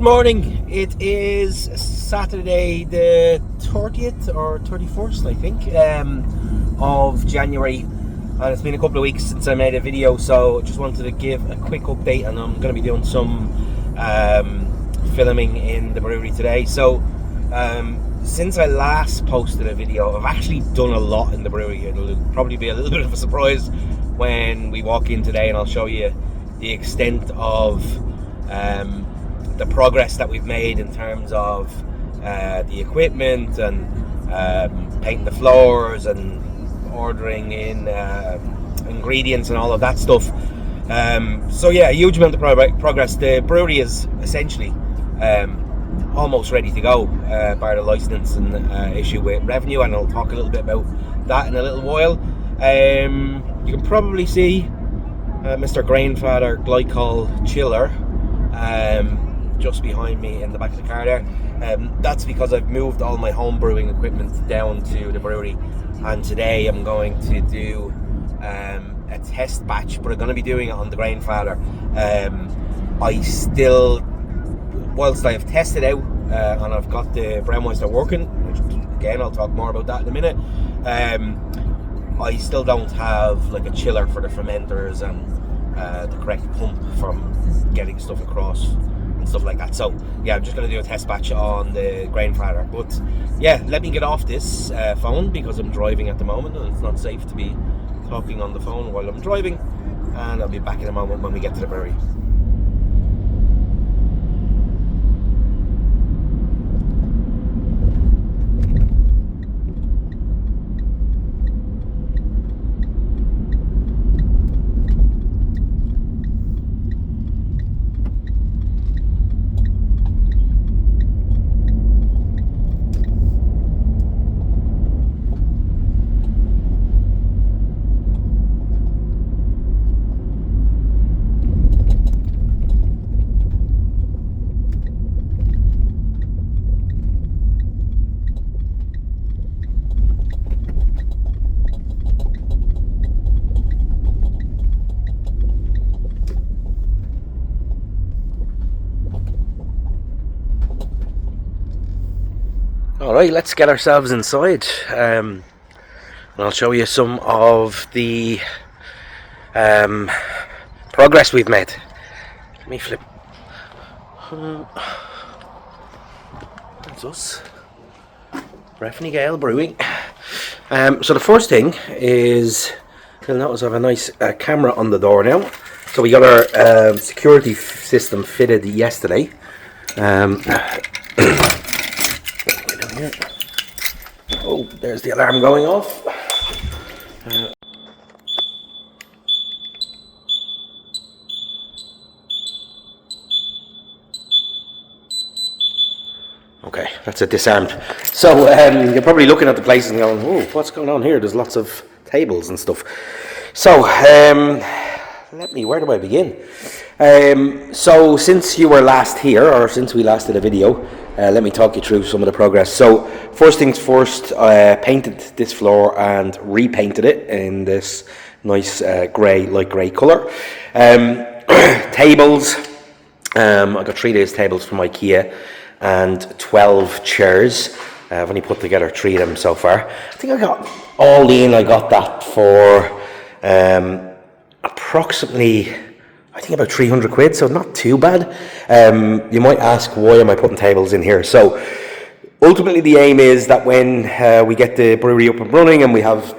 Good morning. It is Saturday the 30th or 31st, I think, of January. And it's been a couple of weeks since I made a video, so just wanted to give a quick update. And I'm going to be doing some filming in the brewery today. So since I last posted a video, I've actually done a lot in the brewery. It'll probably be a little bit of a surprise when we walk in today, and I'll show you the extent of the progress that we've made in terms of the equipment and painting the floors and ordering in ingredients and all of that stuff. So yeah, a huge amount of progress. The brewery is essentially almost ready to go, bar the license and issue with revenue, and I'll talk a little bit about that in a little while. You can probably see Mr. Grainfather Glycol Chiller just behind me in the back of the car there. That's because I've moved all my home brewing equipment down to the brewery, and today I'm going to do a test batch, but I'm going to be doing it on the Grainfather. Whilst I've tested out and I've got the Brewmeister working, which again I'll talk more about that in a minute, I still don't have like a chiller for the fermenters and the correct pump from getting stuff across and stuff like that. So yeah, I'm just going to do a test batch on the Grainfather. But yeah, let me get off this phone because I'm driving at the moment and it's not safe to be talking on the phone while I'm driving, and I'll be back in a moment when we get to the brewery. Alright, let's get ourselves inside, and I'll show you some of the progress we've made. Let me flip. That's us, Breffney Gale Brewing. So the first thing is, you'll notice I have a nice camera on the door now. So we got our security system fitted yesterday. Oh, there's the alarm going off. Okay, that's it disarmed. So you're probably looking at the place and going, oh, what's going on here? There's lots of tables and stuff. So where do I begin? So since you were last here, or since we last did a video, let me talk you through some of the progress. So first things first, I painted this floor and repainted it in this nice light grey colour. Tables, I got 3 days tables from IKEA and 12 chairs. I've only put together 3 of them so far. I think I got that for approximately, I think about 300 quid, so not too bad. You might ask, why am I putting tables in here? So ultimately the aim is that when we get the brewery up and running and we have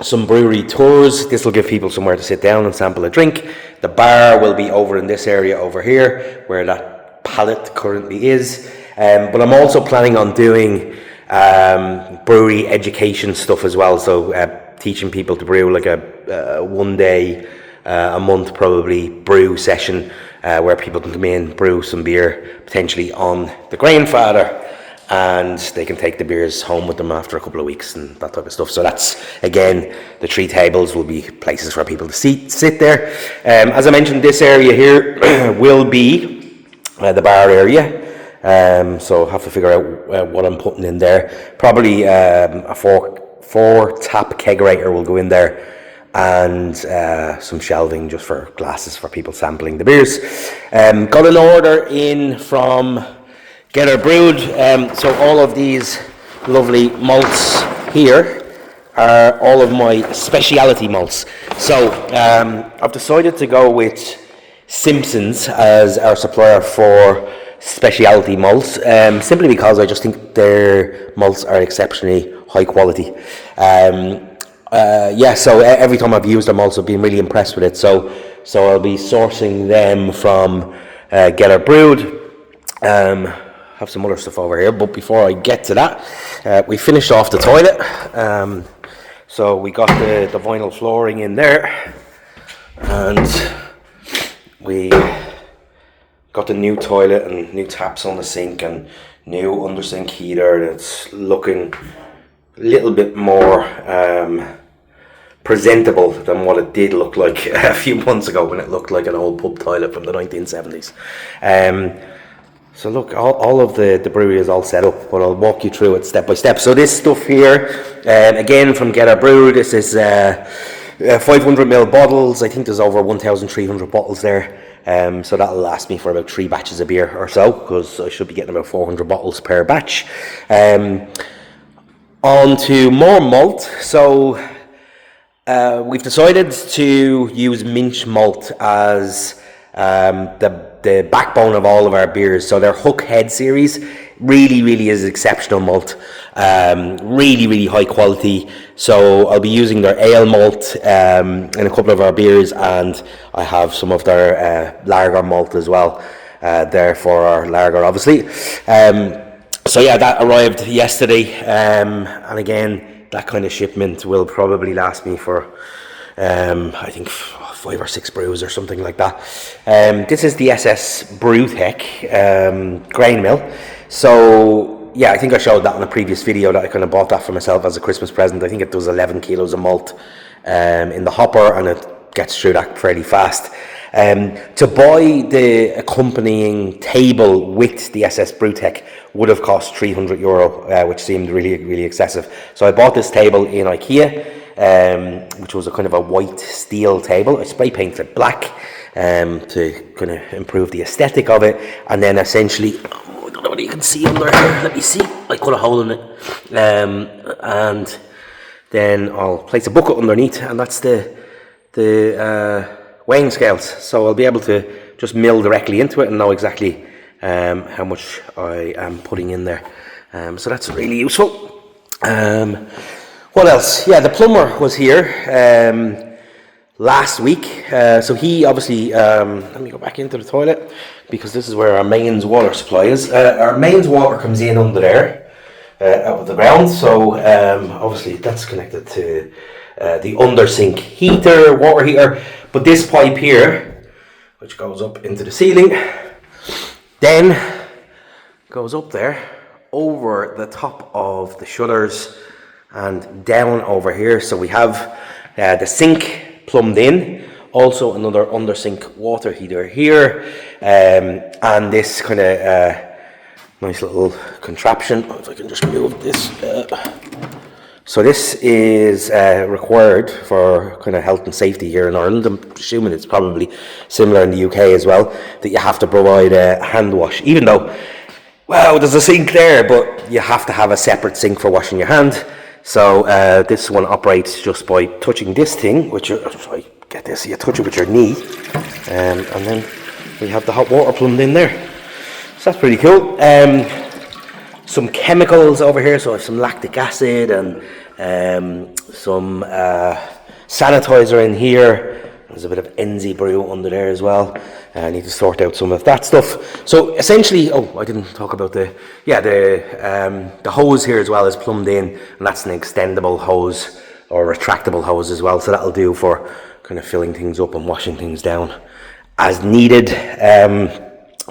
some brewery tours, this will give people somewhere to sit down and sample a drink. The bar will be over in this area over here where that pallet currently is. But I'm also planning on doing brewery education stuff as well, so teaching people to brew, like a 1 day a month probably brew session where people can come in, brew some beer potentially on the Grainfather, and they can take the beers home with them after a couple of weeks and that type of stuff. So that's, again, the 3 tables will be places for people to sit there. As I mentioned, this area here will be the bar area. So I'll have to figure out what I'm putting in there. Probably a four tap kegerator will go in there, and some shelving just for glasses for people sampling the beers. Got an order in from Get Her Brewed. So all of these lovely malts here are all of my speciality malts. So I've decided to go with Simpson's as our supplier for speciality malts, simply because I just think their malts are exceptionally high quality. So every time I've used their malts, I've been really impressed with it. So I'll be sourcing them from Get Her Brewed. Have some other stuff over here, but before I get to that, we finished off the toilet. So we got the vinyl flooring in there, and we got the new toilet and new taps on the sink and new under sink heater. It's looking a little bit more presentable than what it did look like a few months ago, when it looked like an old pub toilet from the 1970s. So look, all of the brewery is all set up, but I'll walk you through it step by step. So this stuff here, again from Get Our Brew, this is 500ml bottles. I think there's over 1,300 bottles there. So that'll last me for about 3 batches of beer or so, because I should be getting about 400 bottles per batch. On to more malt. So we've decided to use Minch malt as the backbone of all of our beers. So their Hook Head series really is exceptional malt, really high quality. So I'll be using their ale malt in a couple of our beers, and I have some of their lager malt as well there for our lager, obviously. So yeah, that arrived yesterday, and again, that kind of shipment will probably last me for I think 5 or 6 brews or something like that. This is the SS Brewtech grain mill. So yeah, I think I showed that in a previous video that I kind of bought that for myself as a Christmas present. I think it does 11 kilos of malt in the hopper, and it gets through that fairly fast. To buy the accompanying table with the SS Brewtech would have cost €300, which seemed really excessive. So I bought this table in IKEA, which was a kind of a white steel table. I spray painted it black to kind of improve the aesthetic of it, and then essentially, I don't know what you can see under here. Let me see. I cut a hole in it, and then I'll place a bucket underneath, and that's the weighing scales. So I'll be able to just mill directly into it and know exactly how much I am putting in there. So that's really useful. What else? Yeah, the plumber was here last week. So he obviously, let me go back into the toilet, because this is where our mains water supply is. Our mains water comes in under there, out of the ground. So obviously that's connected to the under sink heater, water heater. But this pipe here, which goes up into the ceiling, then goes up there over the top of the shutters and down over here. So we have the sink plumbed in, also another under sink water heater here, and this kind of nice little contraption. If I can just move this. So this is required for kind of health and safety here in Ireland. I'm assuming it's probably similar in the UK as well, that you have to provide a hand wash, even though, well, there's a sink there, but you have to have a separate sink for washing your hand. So this one operates just by touching this thing, which if I get this, you touch it with your knee, and then we have the hot water plumbed in there. So that's pretty cool. Some chemicals over here, so I have some lactic acid and some sanitizer in here. There's a bit of Enzy brew under there as well. I need to sort out some of that stuff. So essentially, I didn't talk about the hose here as well is plumbed in, and that's an extendable hose or retractable hose as well. So that'll do for kind of filling things up and washing things down as needed.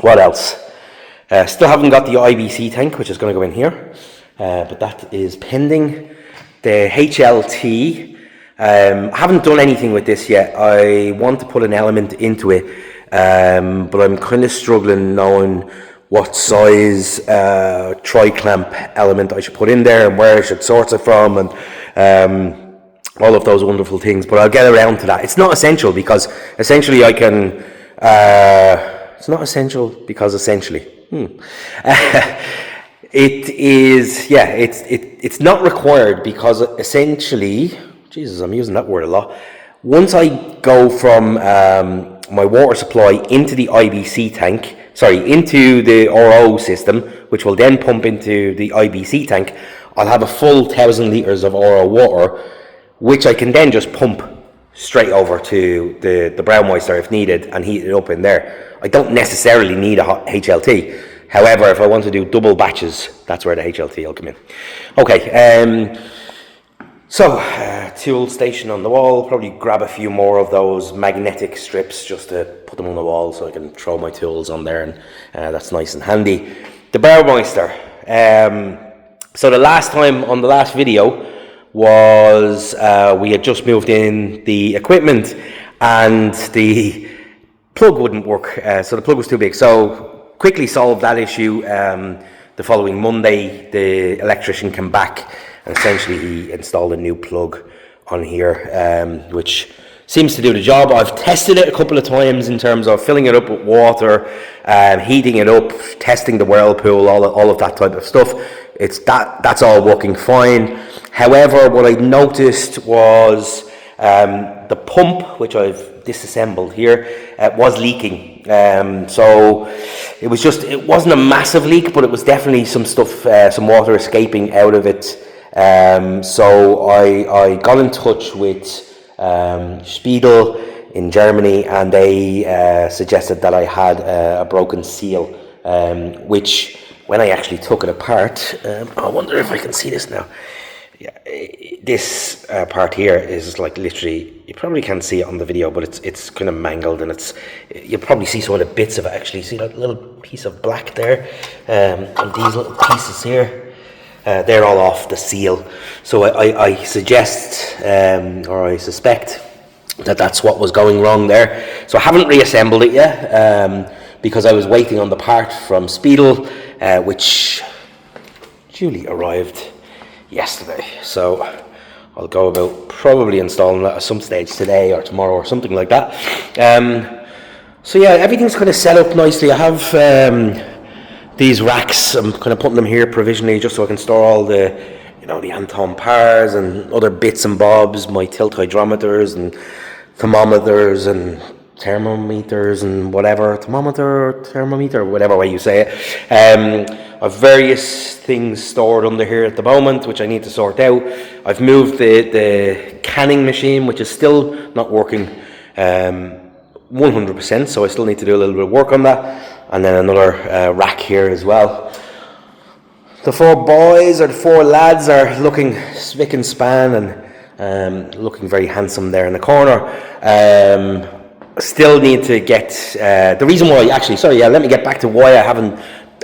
What else? Still haven't got the IBC tank, which is going to go in here, but that is pending. The HLT, I haven't done anything with this yet. I want to put an element into it, but I'm kind of struggling knowing what size tri-clamp element I should put in there and where I should source it from, and all of those wonderful things, but I'll get around to that. It's not essential because essentially I can, it's not essential because essentially, it is, yeah, it's not required because essentially, Jesus, I'm using that word a lot. Once I go from my water supply into the IBC tank, into the RO system, which will then pump into the IBC tank, I'll have a full 1,000 litres of RO water, which I can then just pump straight over to the Brewmeister if needed and heat it up in there. I don't necessarily need a HLT. However, if I want to do double batches, that's where the HLT will come in. Okay, so tool station on the wall. Probably grab a few more of those magnetic strips just to put them on the wall so I can throw my tools on there, and that's nice and handy. The Brewmeister. So the last time on the last video was we had just moved in the equipment and the plug wouldn't work, so the plug was too big. So quickly solved that issue. The following Monday, the electrician came back and essentially he installed a new plug on here, which seems to do the job. I've tested it a couple of times in terms of filling it up with water, heating it up, testing the whirlpool, all of that type of stuff. That's all working fine. However, what I noticed was the pump, which I've disassembled here, was leaking. So it wasn't a massive leak, but it was definitely some stuff, some water escaping out of it. So I got in touch with Spiegel in Germany, and they suggested that I had a broken seal, which when I actually took it apart, I wonder if I can see this now. Yeah, this part here is like literally, you probably can't see it on the video, but it's kind of mangled, and you'll probably see some of the bits of it actually. See that little piece of black there, and these little pieces here, they're all off the seal. So I suggest, or I suspect that that's what was going wrong there. So I haven't reassembled it yet, because I was waiting on the part from Spiegel, which duly arrived yesterday. So I'll go about probably installing that at some stage today or tomorrow or something like that. So yeah, everything's kind of set up nicely. I have these racks. I'm kind of putting them here provisionally just so I can store all the, the Anton pars and other bits and bobs, my tilt hydrometers and thermometers and thermometers and whatever, thermometer, whatever way you say it. I've various things stored under here at the moment, which I need to sort out. I've moved the canning machine, which is still not working 100%, so I still need to do a little bit of work on that. And then another rack here as well. The four lads are looking spick and span and looking very handsome there in the corner. Still need to get the reason why, let me get back to why I haven't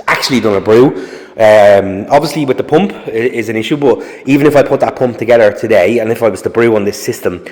actually done a brew. Obviously with the pump is an issue, but even if I put that pump together today and if I was to brew on this system,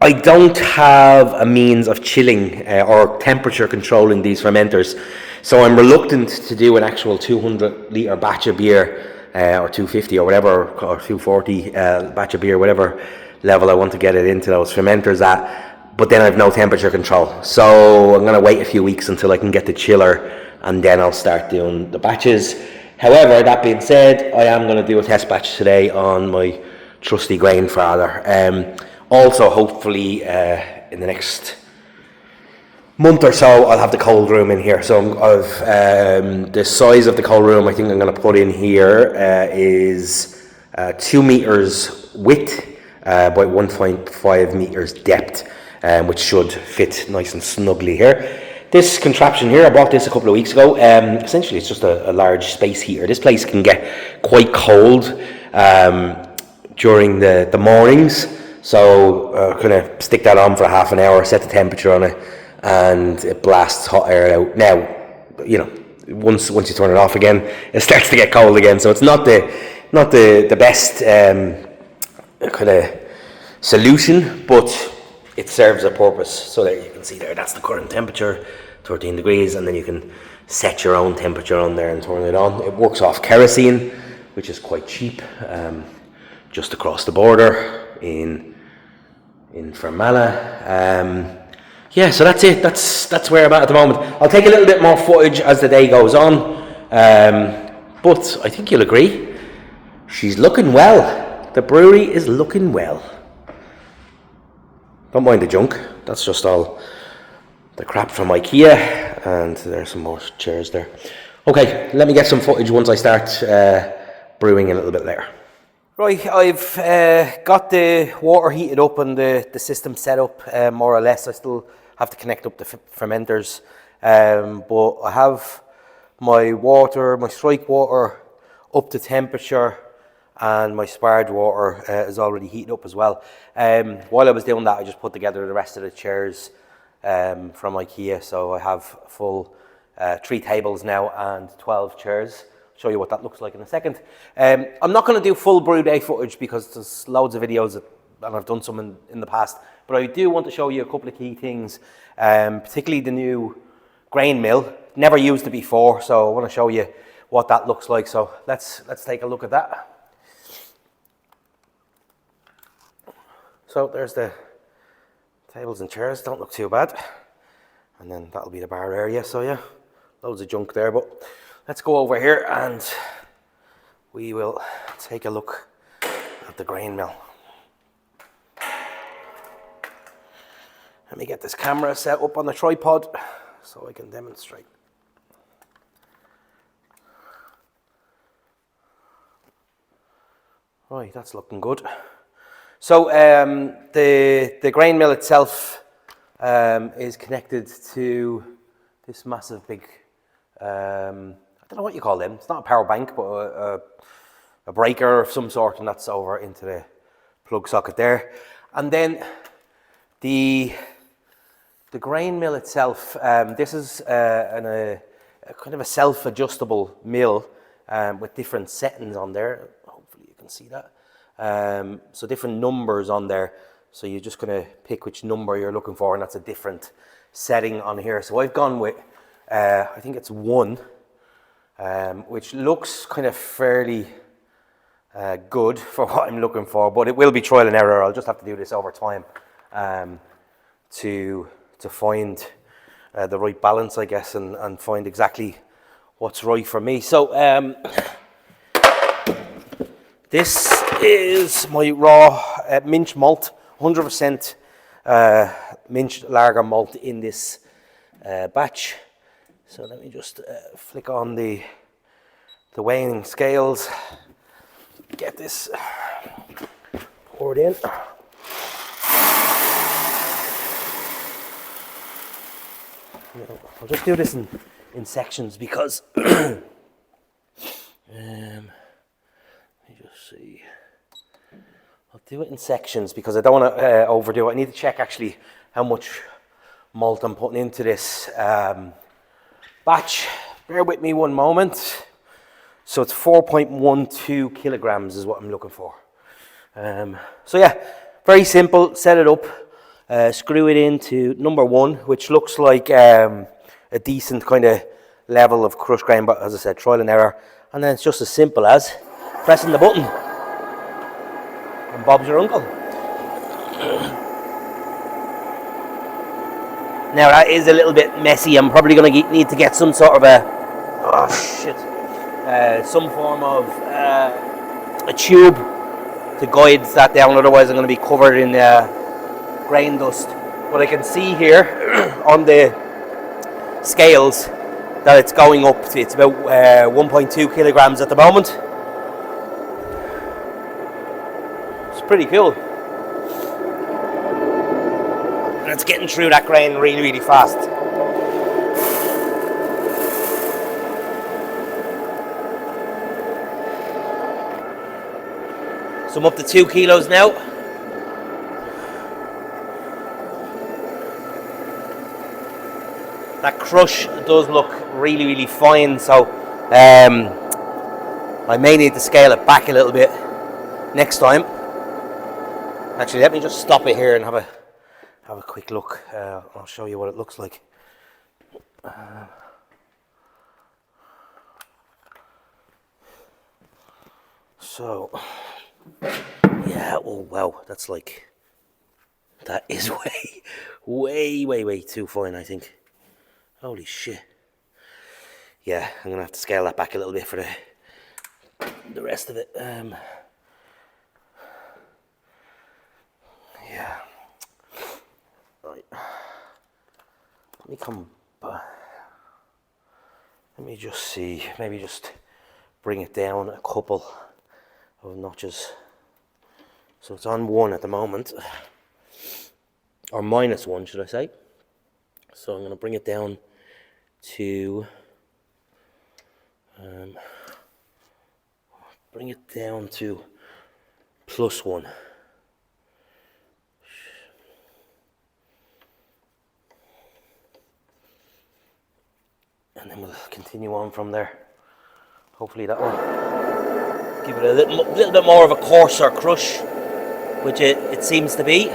I don't have a means of chilling or temperature controlling these fermenters, so I'm reluctant to do an actual 200 litre batch of beer, or 250 or whatever, or 240 batch of beer, whatever level I want to get it into those fermenters at, but then I have no temperature control. So I'm going to wait a few weeks until I can get the chiller, and then I'll start doing the batches. However, that being said, I am going to do a test batch today on my trusty grain father. Also, hopefully, in the next month or so, I'll have the cold room in here. So the size of the cold room I think I'm going to put in here is 2 meters width by 1.5 meters depth, which should fit nice and snugly here. This contraption here, I bought this a couple of weeks ago. Essentially, it's just a large space heater. This place can get quite cold during the mornings. So kind of stick that on for half an hour, set the temperature on it, and it blasts hot air out. Now, once you turn it off again, it starts to get cold again. So it's not the best kind of solution, but it serves a purpose. So there you can see there, that's the current temperature, 13 degrees, and then you can set your own temperature on there and turn it on. It works off kerosene, which is quite cheap, just across the border in in Fermanagh. Yeah, so that's it. That's where I'm at the moment. I'll take a little bit more footage as the day goes on, but I think you'll agree, she's looking well. The brewery is looking well. Don't mind the junk. That's just all the crap from IKEA, and there's some more chairs there. Okay, let me get some footage once I start brewing a little bit later. Right, I've got the water heated up and the system set up more or less. I still have to connect up the fermenters, but I have my water, my strike water up to temperature, and my sparge water is already heated up as well. While I was doing that, I just put together the rest of the chairs from IKEA, so I have full 3 tables now and 12 chairs. Show you what that looks like in a second. I'm not going to do full brew day footage because there's loads of videos and I've done some in the past, but I do want to show you a couple of key things, particularly the new grain mill. Never used it before, so I want to show you what that looks like. So let's take a look at that. So there's the tables and chairs, don't look too bad. And then that'll be the bar area, so yeah, loads of junk there, but let's go over here and we will take a look at the grain mill. Let me get this camera set up on the tripod so I can demonstrate. Right, that's looking good. So the grain mill itself is connected to this massive big, I don't know what you call them. It's not a power bank, but a breaker of some sort, and that's over into the plug socket there. And then the grain mill itself, this is a kind of a self-adjustable mill with different settings on there. Hopefully you can see that. So different numbers on there. So you're just going to pick which number you're looking for, and that's a different setting on here. So I've gone with, I think it's 1, which looks kind of fairly good for what I'm looking for, but it will be trial and error. I'll just have to do this over time to find the right balance, I guess, and find exactly what's right for me. So this is my raw minch malt, 100% minch lager malt in this batch. So let me just flick on the weighing scales, get this poured in. I'll just do this in sections because let me just see. I'll do it in sections because I don't want to overdo it. I need to check actually how much malt I'm putting into this batch. Bear with me one moment. So it's 4.12 kilograms is what I'm looking for. So yeah, very simple. Set it up, screw it into number 1, which looks like a decent kind of level of crushed grain, but as I said, trial and error. And then it's just as simple as pressing the button. And Bob's your uncle. Now that is a little bit messy. I'm probably going to need to get some sort of some form of a tube to guide that down. Otherwise, I'm going to be covered in grain dust. But I can see here on the scales that it's going up. It's about 1.2 kilograms at the moment. It's pretty cool. And it's getting through that grain really, really fast. So I'm up to 2 kilos now. That crush does look really, really fine. So I may need to scale it back a little bit next time. Actually, let me just stop it here and have a quick look. I'll show you what it looks like. So, yeah, oh wow, that's like That is way too fine, I think. Holy shit. Yeah, I'm gonna have to scale that back a little bit for the rest of it. Yeah. Right. Let me come back. Let me just see. Maybe just bring it down a couple of notches. So it's on 1 at the moment, or -1, should I say? So I'm going to bring it down to +1. And then we'll continue on from there. Hopefully that will give it a little bit more of a coarser crush, which it seems to be.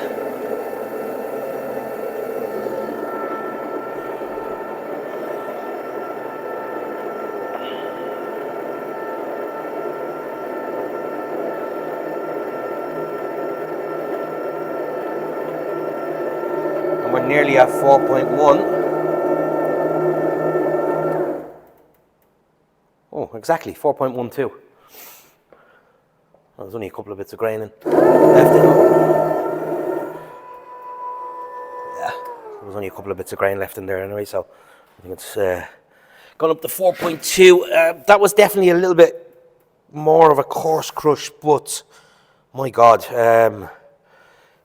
And we're nearly at 4.1. Oh, exactly, 4.12. Well, there's only a couple of bits of grain left in. Yeah, there's only a couple of bits of grain left in there anyway, so I think it's gone up to 4.2. That was definitely a little bit more of a coarse crush, but my God,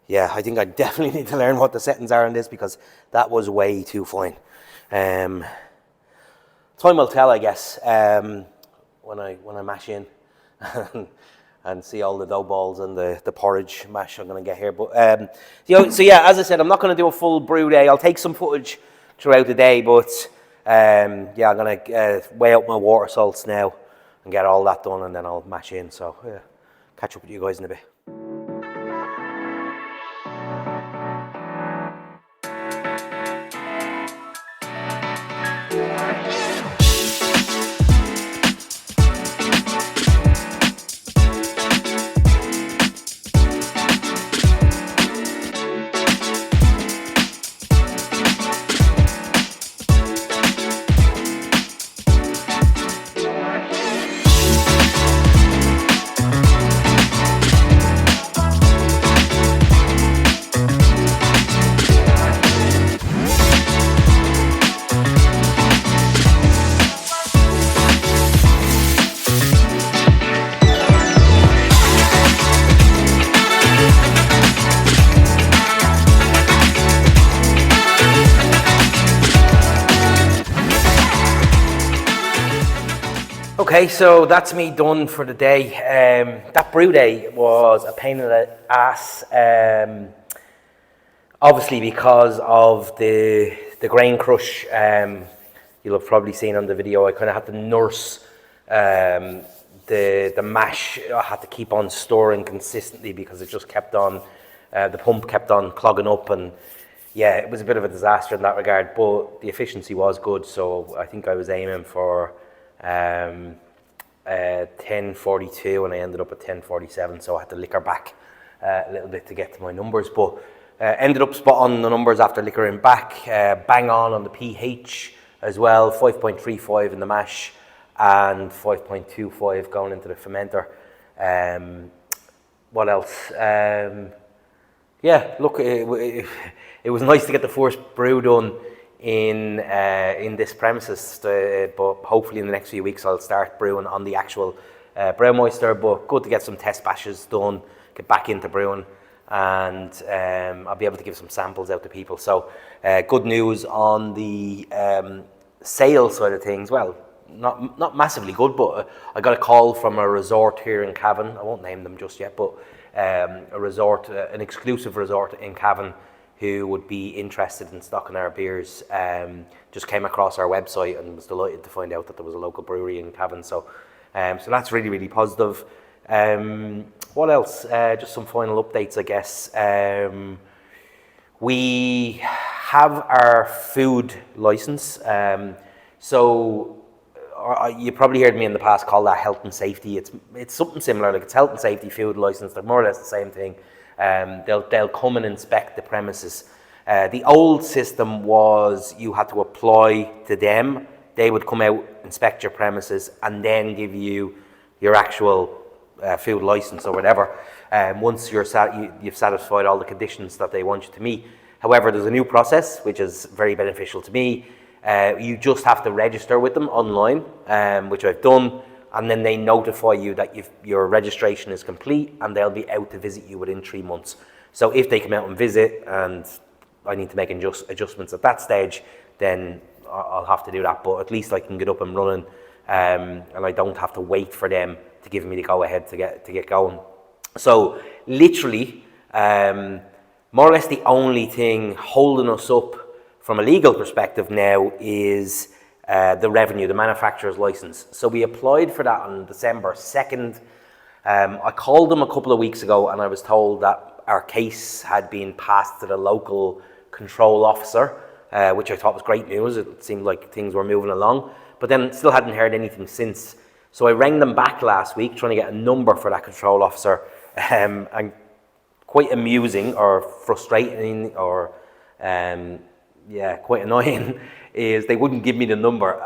yeah, I think I definitely need to learn what the settings are on this, because that was way too fine. Time will tell, I guess, when I mash in and see all the dough balls and the porridge mash I'm going to get here. But so yeah, as I said, I'm not going to do a full brew day. I'll take some footage throughout the day, but yeah, I'm going to weigh out my water salts now and get all that done, and then I'll mash in. So yeah, catch up with you guys in a bit. Okay, so that's me done for the day. That brew day was a pain in the ass, obviously because of the grain crush. You'll have probably seen on the video, I kind of had to nurse the mash. I had to keep on stirring consistently because it just kept on, the pump kept on clogging up, and yeah, it was a bit of a disaster in that regard, but the efficiency was good, so I think I was aiming for 10:42 and I ended up at 10:47, so I had to liquor back a little bit to get to my numbers, but ended up spot on the numbers after liquoring back. Bang on the pH as well, 5.35 in the mash and 5.25 going into the fermenter. What else? Yeah, look, it was nice to get the first brew done in this premises, but hopefully in the next few weeks I'll start brewing on the actual Brewmeister. But good to get some test batches done, get back into brewing, and I'll be able to give some samples out to people. So good news on the sales side of things. Well, not massively good, but I got a call from a resort here in Cavan. I won't name them just yet, but a resort, an exclusive resort in Cavan, who would be interested in stocking our beers, just came across our website and was delighted to find out that there was a local brewery in Cavan. So so that's really, really positive. What else? Just some final updates, I guess. We have our food license. So you probably heard me in the past call that health and safety. It's something similar, like it's health and safety food license. They're more or less the same thing. They'll come and inspect the premises. The old system was you had to apply to them. They would come out, inspect your premises, and then give you your actual food license or whatever. Once you've satisfied all the conditions that they want you to meet. However, there's a new process which is very beneficial to me. You just have to register with them online, which I've done, and then they notify you that your registration is complete, and they'll be out to visit you within 3 months. So if they come out and visit, and I need to make adjustments at that stage, then I'll have to do that. But at least I can get up and running, and I don't have to wait for them to give me the go ahead to get going. So literally, more or less the only thing holding us up from a legal perspective now is the revenue, the manufacturer's license. So we applied for that on December 2nd. I called them a couple of weeks ago, and I was told that our case had been passed to the local control officer, which I thought was great news. It seemed like things were moving along, but then still hadn't heard anything since. So I rang them back last week trying to get a number for that control officer, and quite amusing or frustrating or quite annoying is they wouldn't give me the number.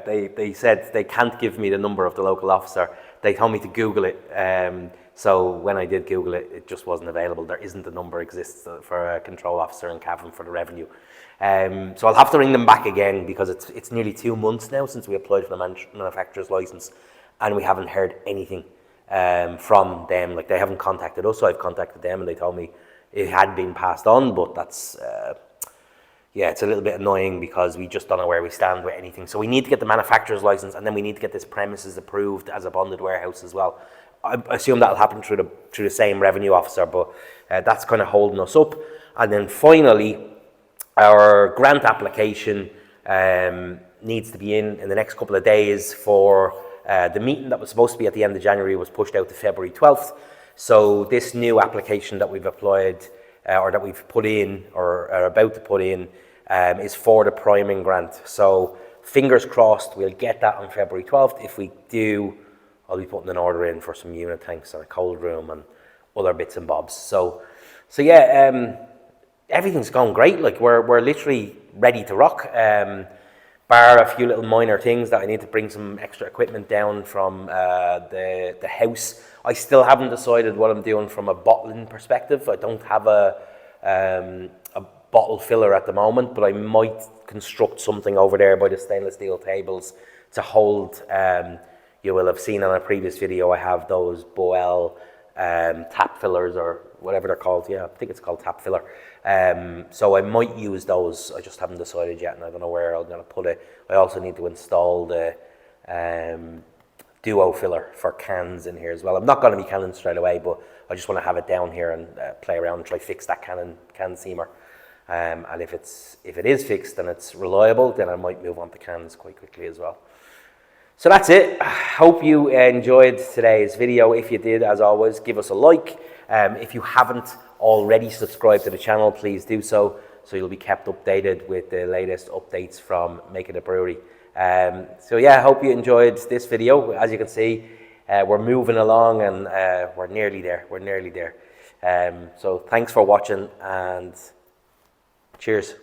They said they can't give me the number of the local officer. They told me to Google it. So when I did Google it, it just wasn't available. There isn't a number exists for a control officer in Cavan for the revenue. So I'll have to ring them back again because it's nearly 2 months now since we applied for the manufacturer's license, and we haven't heard anything from them. Like, they haven't contacted us, so I've contacted them, and they told me it had been passed on, but that's it's a little bit annoying because we just don't know where we stand with anything. So we need to get the manufacturer's license, and then we need to get this premises approved as a bonded warehouse as well. I assume that'll happen through the same revenue officer, but that's kind of holding us up. And then finally, our grant application needs to be in the next couple of days for the meeting that was supposed to be at the end of January was pushed out to February 12th. So this new application that we've applied or that we've put in or are about to put in is for the priming grant. So fingers crossed we'll get that on February 12th. If we do, I'll be putting an order in for some unit tanks and a cold room and other bits and bobs. So yeah, everything's going great. Like, we're literally ready to rock. Bar a few little minor things that I need to bring some extra equipment down from the house. I still haven't decided what I'm doing from a bottling perspective. I don't have a bottle filler at the moment, but I might construct something over there by the stainless steel tables to hold. You will have seen on a previous video, I have those Boel tap fillers or whatever they're called. Yeah, I think it's called tap filler. So I might use those. I just haven't decided yet, and I don't know where I'm going to put it. I also need to install the duo filler for cans in here as well. I'm not going to be canning straight away, but I just want to have it down here and play around and try fix that can seamer. And if it is fixed and it's reliable, then I might move on to cans quite quickly as well. So that's it. Hope you enjoyed today's video. If you did, as always, give us a like. If you haven't already subscribed to the channel, please do so you'll be kept updated with the latest updates from Making a Brewery. So yeah, I hope you enjoyed this video. As you can see, we're moving along, and we're nearly there. So thanks for watching, and cheers.